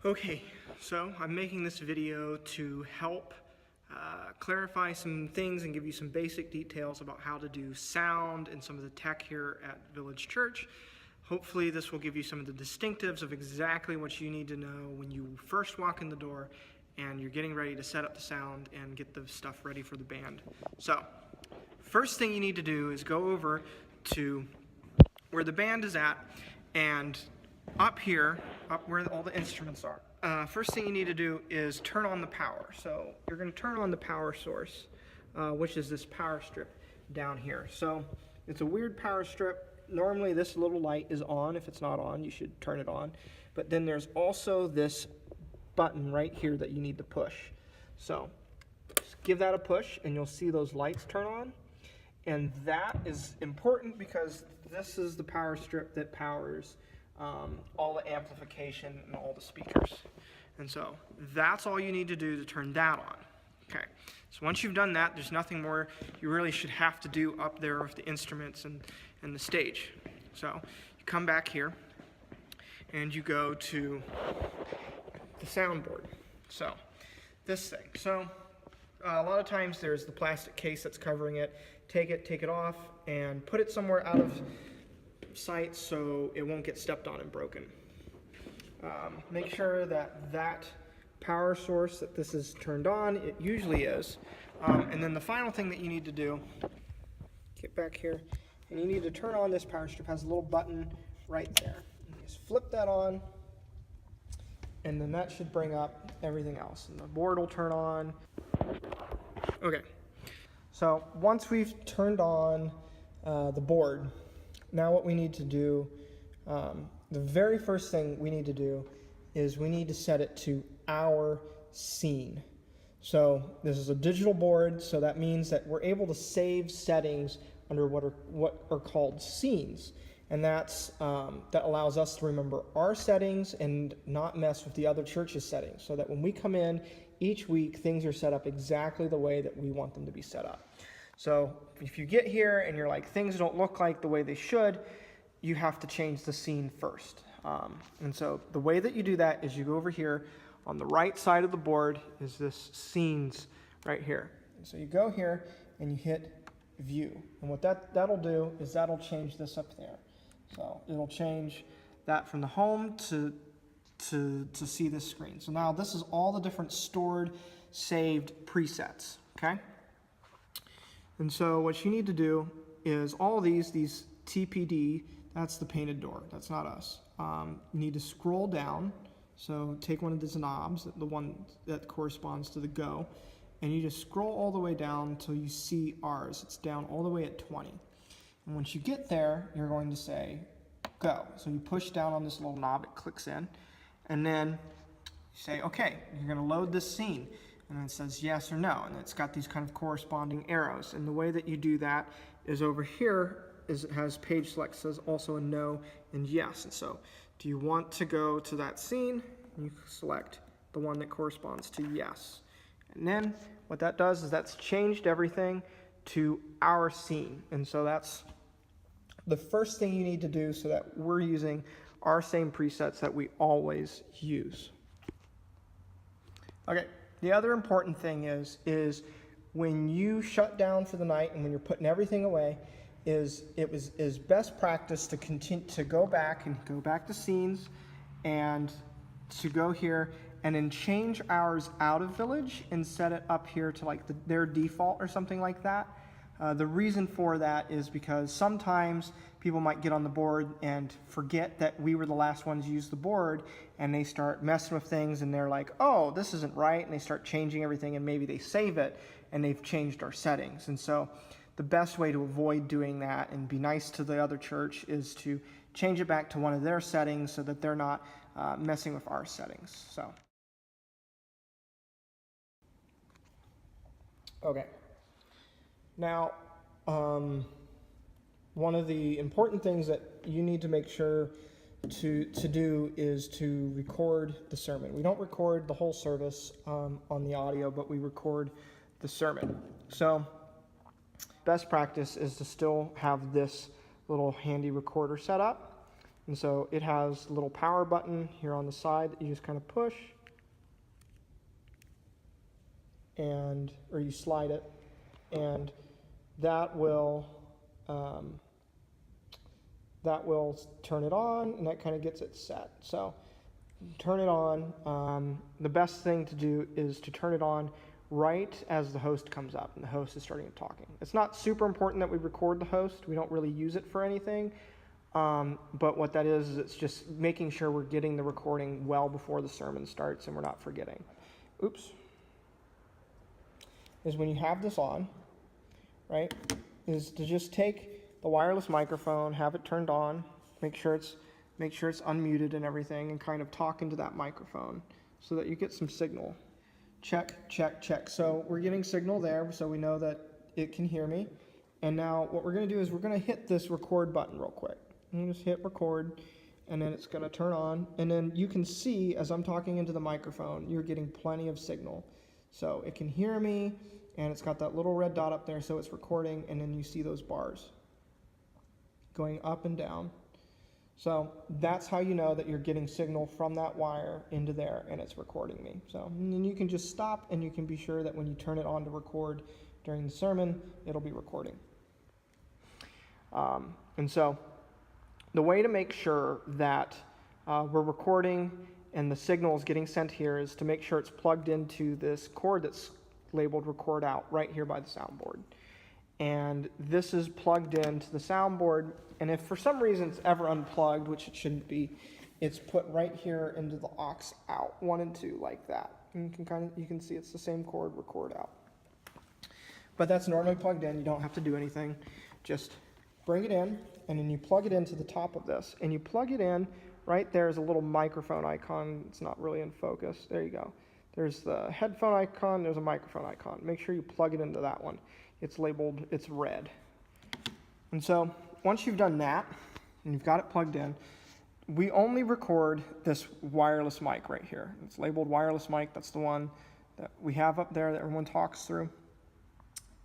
Okay, so I'm making this video to help clarify some things and give you some basic details about how to do sound and some of the tech here at Village Church. Hopefully this will give you some of the distinctives of exactly what you need to know when you first walk in the door and you're getting ready to set up the sound and get the stuff ready for the band. So, first thing you need to do is go over to where the band is at, and up here, up where all the instruments are. First thing you need to do is turn on the power. So you're going to turn on the power source, which is this power strip down here. So it's a weird power strip. Normally this little light is on. If it's not on, you should turn it on. But then there's also this button right here that you need to push. So just give that a push and you'll see those lights turn on. And that is important because this is the power strip that powers all the amplification and all the speakers. And so that's all you need to do to turn that on. Okay, so once you've done that, there's nothing more you really should have to do up there with the instruments and the stage. So you come back here and you go to the soundboard. So this thing. So a lot of times there's the plastic case that's covering it. Take it off and put it somewhere out of sight so it won't get stepped on and broken. Make sure that that power source, that this is turned on. It usually is. And then the final thing that you need to do, get back here, and you need to turn on this power strip. It has a little button right there. You just flip that on, and then that should bring up everything else. And the board will turn on. Okay. So once we've turned on the board, now what we need to do, the very first thing we need to do is we need to set it to our scene. So this is a digital board, so that means that we're able to save settings under what are called scenes. And that allows us to remember our settings and not mess with the other church's settings, so that when we come in each week, things are set up exactly the way that we want them to be set up. So if you get here and you're like, things don't look like the way they should, you have to change the scene first. And so the way that you do that is you go over here on the right side of the board is this scenes right here. And so you go here and you hit view. And what that'll do is that'll change this up there. So it'll change that from the home to see this screen. So now this is all the different stored, saved presets, okay? And so what you need to do is all these TPD, that's the painted door, that's not us. You need to scroll down, so take one of these knobs, the one that corresponds to the go, and you just scroll all the way down until you see ours. It's down all the way at 20. And once you get there, you're going to say go. So you push down on this little knob, it clicks in, and then you say, okay, you're going to load this scene. And then it says yes or no, and it's got these kind of corresponding arrows. And the way that you do that is over here is it has page select, says also a no and yes. And so do you want to go to that scene? You select the one that corresponds to yes. And then what that does is that's changed everything to our scene. And so that's the first thing you need to do so that we're using our same presets that we always use. Okay. The other important thing is when you shut down for the night and when you're putting everything away, is best practice to continue to go back to scenes and to go here and then change ours out of Village and set it up here to like their default or something like that. The reason for that is because sometimes people might get on the board and forget that we were the last ones to use the board, and they start messing with things and they're like, oh, this isn't right, and they start changing everything, and maybe they save it and they've changed our settings. And so the best way to avoid doing that and be nice to the other church is to change it back to one of their settings so that they're not messing with our settings. So okay. Now, one of the important things that you need to make sure to do is to record the sermon. We don't record the whole service on the audio, but we record the sermon. So best practice is to still have this little handy recorder set up. And so it has a little power button here on the side that you just kind of push, or you slide it, and that will turn it on, and that kind of gets it set. So turn it on. The best thing to do is to turn it on right as the host comes up and the host is starting talking. It's not super important that we record the host. We don't really use it for anything. But what that is it's just making sure we're getting the recording well before the sermon starts and we're not forgetting. Oops. Is when you have this on, right, is to just take the wireless microphone, have it turned on, make sure it's unmuted and everything, and kind of talk into that microphone so that you get some signal. Check, check, check. So we're getting signal there, so we know that it can hear me. And now what we're going to do is we're going to hit this record button real quick. I'm just hit record, and then it's going to turn on. And then you can see, as I'm talking into the microphone, you're getting plenty of signal. So it can hear me, and it's got that little red dot up there, so it's recording, and then you see those bars going up and down. So that's how you know that you're getting signal from that wire into there and it's recording me. So and then you can just stop and you can be sure that when you turn it on to record during the sermon, it'll be recording. And so the way to make sure that we're recording and the signal is getting sent here is to make sure it's plugged into this cord that's labeled record out right here by the soundboard. And this is plugged into the soundboard, and if for some reason it's ever unplugged, which it shouldn't be, it's put right here into the aux out, 1 and 2, like that. And you can see it's the same cord, record out. But that's normally plugged in. You don't have to do anything. Just bring it in, and then you plug it into the top of this, and you plug it in. Right there's a little microphone icon. It's not really in focus. There you go. There's the headphone icon. There's a microphone icon. Make sure you plug it into that one. It's labeled, it's red. And so once you've done that and you've got it plugged in, we only record this wireless mic right here. It's labeled wireless mic. That's the one that we have up there that everyone talks through.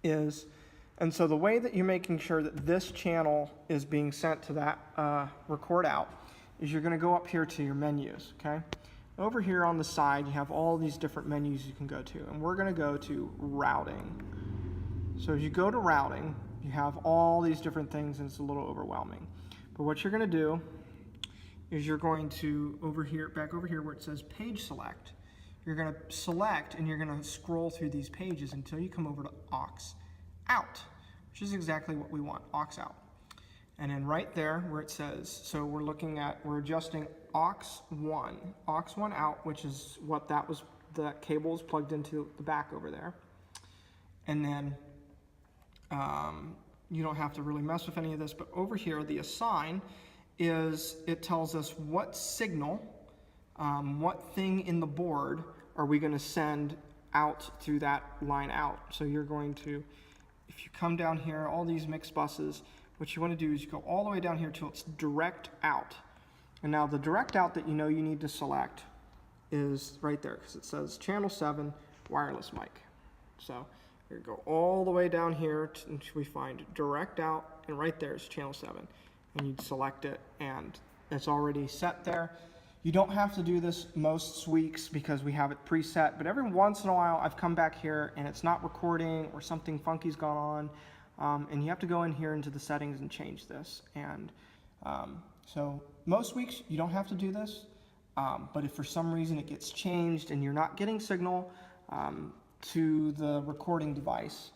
And so the way that you're making sure that this channel is being sent to that record out is you're going to go up here to your menus, okay? Over here on the side, you have all these different menus you can go to, and we're going to go to routing. So as you go to routing, you have all these different things, and it's a little overwhelming. But what you're going to do is you're going to, back over here where it says page select, you're going to select and you're going to scroll through these pages until you come over to aux out, which is exactly what we want, aux out. And then right there where it says, so we're adjusting aux 1 out, which is what that cable is plugged into the back over there. And then you don't have to really mess with any of this, but over here, the assign it tells us what signal, what thing in the board are we going to send out through that line out. So you're going to, if you come down here, all these mixed buses, what you want to do is you go all the way down here till it's direct out. And now the direct out that you know you need to select is right there because it says channel 7 wireless mic. So you go all the way down here until we find direct out, and right there is channel 7. And you'd select it, and it's already set there. You don't have to do this most weeks because we have it preset, but every once in a while I've come back here and it's not recording or something funky's gone on, and you have to go in here into the settings and change this. And so most weeks you don't have to do this, but if for some reason it gets changed and you're not getting signal to the recording device,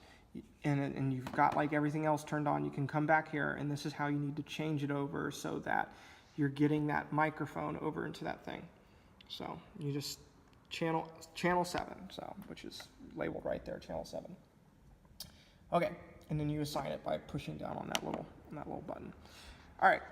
and you've got like everything else turned on, you can come back here, and this is how you need to change it over so that you're getting that microphone over into that thing. So you just channel 7, so which is labeled right there, channel 7. Okay, and then you assign it by pushing down on that little button. All right.